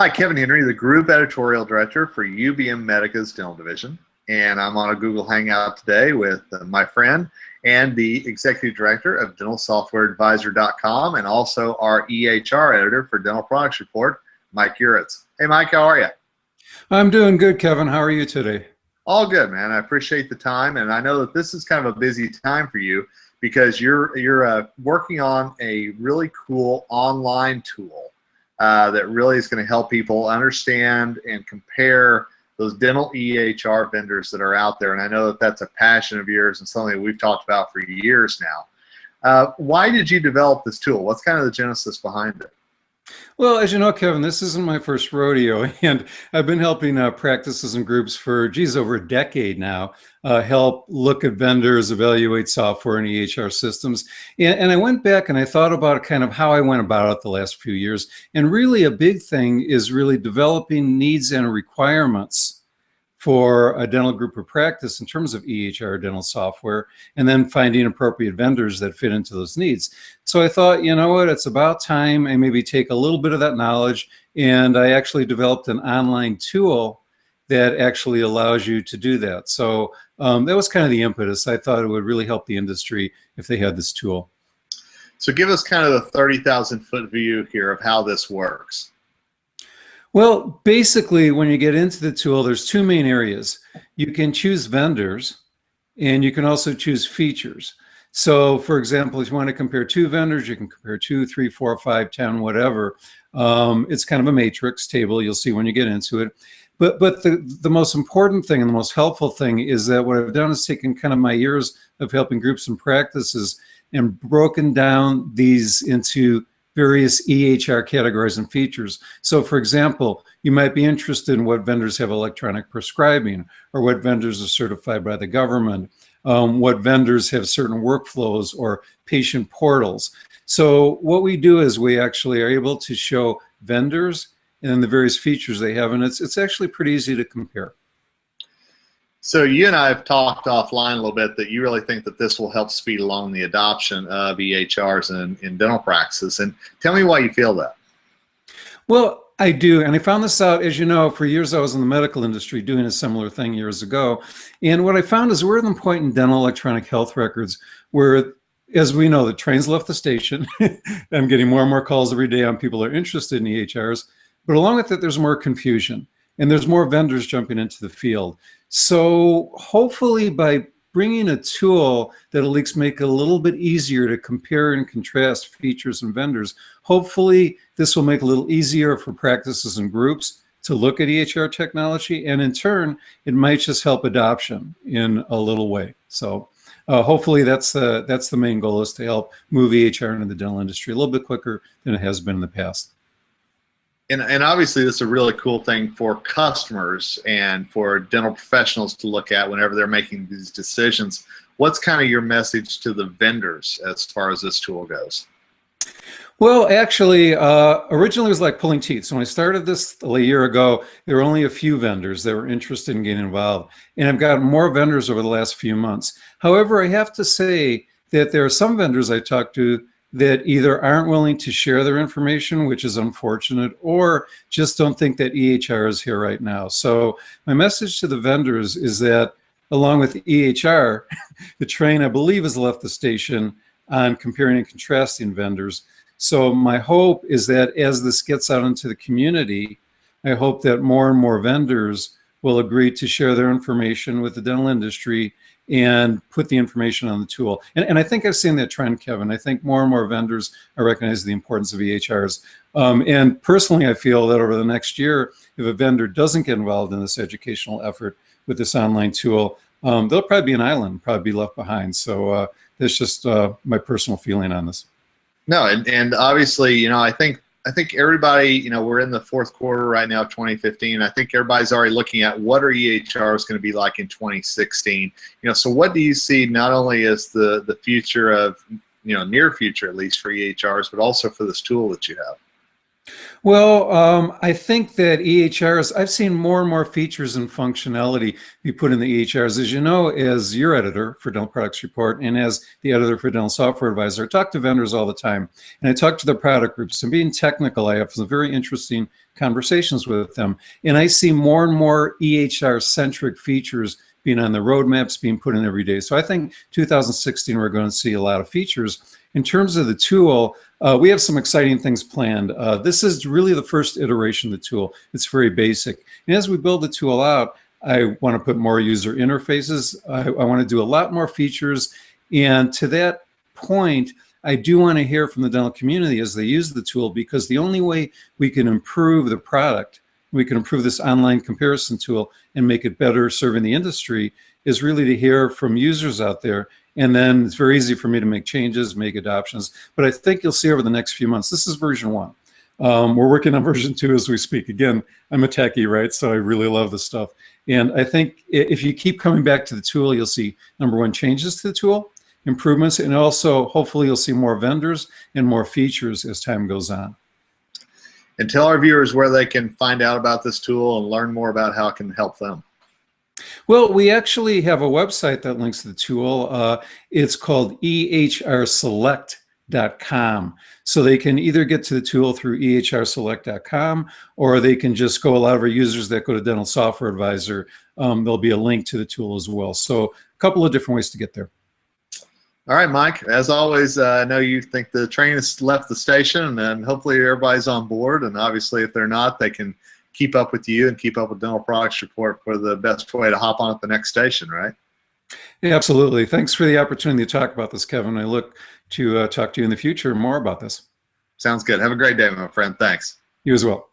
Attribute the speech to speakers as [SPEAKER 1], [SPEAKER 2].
[SPEAKER 1] Hi, Kevin Henry, the Group Editorial Director for UBM Medica's Dental Division. And I'm on a Google Hangout today with my friend and the Executive Director of DentalSoftwareAdvisor.com and also our EHR Editor for Dental Products Report, Mike Uritz. Hey, Mike, how are you?
[SPEAKER 2] I'm doing good, Kevin. How are you today?
[SPEAKER 1] All good, man. I appreciate the time, and I know that this is kind of a busy time for you because you're working on a really cool online tool that really is going to help people understand and compare those dental EHR vendors that are out there. And I know that that's a passion of yours and something that we've talked about for years now. Why did you develop this tool? What's kind of the genesis behind it?
[SPEAKER 2] Well, as you know, Kevin, this isn't my first rodeo, and I've been helping practices and groups for, geez, over a decade now, help look at vendors, evaluate software and EHR systems. And I went back and I thought about kind of how I went about it the last few years. And really a big thing is really developing needs and requirements for a dental group or practice in terms of EHR dental software, and then finding appropriate vendors that fit into those needs. So I thought, you know what, it's about time I maybe take a little bit of that knowledge, and I actually developed an online tool that actually allows you to do that. So that was kind of the impetus. I thought it would really help the industry if they had this tool.
[SPEAKER 1] So give us kind of the 30,000-foot view here of how this works.
[SPEAKER 2] Well, basically, when you get into the tool, there's two main areas. You can choose vendors, and you can also choose features. So, for example, if you want to compare two vendors, you can compare 2, 3, 4, 5, 10, whatever. It's kind of a matrix table. You'll see when you get into it. But the most important thing and the most helpful thing is that what I've done is taken kind of my years of helping groups and practices and broken down these into various EHR categories and features. So for example, you might be interested in what vendors have electronic prescribing, or what vendors are certified by the government, what vendors have certain workflows or patient portals. So what we do is we actually are able to show vendors and the various features they have, and it's actually pretty easy to compare.
[SPEAKER 1] So you and I have talked offline a little bit that you really think that this will help speed along the adoption of EHRs in dental practices. And tell me why you feel that.
[SPEAKER 2] Well, I do. And I found this out, as you know, for years I was in the medical industry doing a similar thing years ago. And what I found is we're at the point in dental electronic health records where, as we know, the trains left the station. I'm getting more and more calls every day on people who are interested in EHRs. But along with it, there's more confusion. And there's more vendors jumping into the field. So hopefully by bringing a tool that'll at least make it a little bit easier to compare and contrast features and vendors, hopefully this will make it a little easier for practices and groups to look at EHR technology, and in turn, it might just help adoption in a little way. So hopefully that's the main goal, is to help move EHR into the dental industry a little bit quicker than it has been in the past.
[SPEAKER 1] And obviously this is a really cool thing for customers and for dental professionals to look at whenever they're making these decisions. What's kind of your message to the vendors as far as this tool goes?
[SPEAKER 2] Well, actually, originally it was like pulling teeth. So when I started this a year ago, there were only a few vendors that were interested in getting involved. And I've got more vendors over the last few months. However, I have to say that there are some vendors I talked to that either aren't willing to share their information, which is unfortunate, or just don't think that EHR is here right now. So my message to the vendors is that along with EHR, the train, I believe, has left the station on comparing and contrasting vendors. So my hope is that as this gets out into the community, I hope that more and more vendors will agree to share their information with the dental industry and put the information on the tool. And I think I've seen that trend, Kevin. I think more and more vendors are recognizing the importance of EHRs. And personally, I feel that over the next year, if a vendor doesn't get involved in this educational effort with this online tool, they'll probably be an island, probably be left behind. So that's just my personal feeling on this.
[SPEAKER 1] No, and obviously, you know, I think everybody, you know, we're in the fourth quarter right now of 2015. I think everybody's already looking at what are EHRs going to be like in 2016. You know, so what do you see not only as the future of, you know, near future at least for EHRs, but also for this tool that you have?
[SPEAKER 2] Well, I think that EHRs, I've seen more and more features and functionality be put in the EHRs. As you know, as your editor for Dental Products Report and as the editor for Dental Software Advisor, I talk to vendors all the time. And I talk to the product groups. And being technical, I have some very interesting conversations with them. And I see more and more EHR-centric features being on the roadmaps, being put in every day. So I think 2016, we're going to see a lot of features. In terms of the tool, we have some exciting things planned. This is really the first iteration of the tool. It's very basic. And as we build the tool out, I want to put more user interfaces. I want to do a lot more features. And to that point, I do want to hear from the dental community as they use the tool, because the only way we can improve the product, we can improve this online comparison tool and make it better serving the industry, is really to hear from users out there. And then it's very easy for me to make changes, make adoptions. But I think you'll see over the next few months, this is version 1. We're working on version 2 as we speak. Again, I'm a techie, right? So I really love this stuff. And I think if you keep coming back to the tool, you'll see, number 1, changes to the tool, improvements, and also hopefully you'll see more vendors and more features as time goes on.
[SPEAKER 1] And tell our viewers where they can find out about this tool and learn more about how it can help them.
[SPEAKER 2] Well, we actually have a website that links to the tool. It's called ehrselect.com. So they can either get to the tool through ehrselect.com, or they can just go, a lot of our users that go to Dental Software Advisor, there'll be a link to the tool as well. So a couple of different ways to get there.
[SPEAKER 1] All right, Mike, as always, I know you think the train has left the station, and hopefully everybody's on board. And obviously, if they're not, they can keep up with you and keep up with Dental Products Report for the best way to hop on at the next station, right?
[SPEAKER 2] Yeah, absolutely. Thanks for the opportunity to talk about this, Kevin. I look to talk to you in the future more about this.
[SPEAKER 1] Sounds good. Have a great day, my friend. Thanks.
[SPEAKER 2] You as well.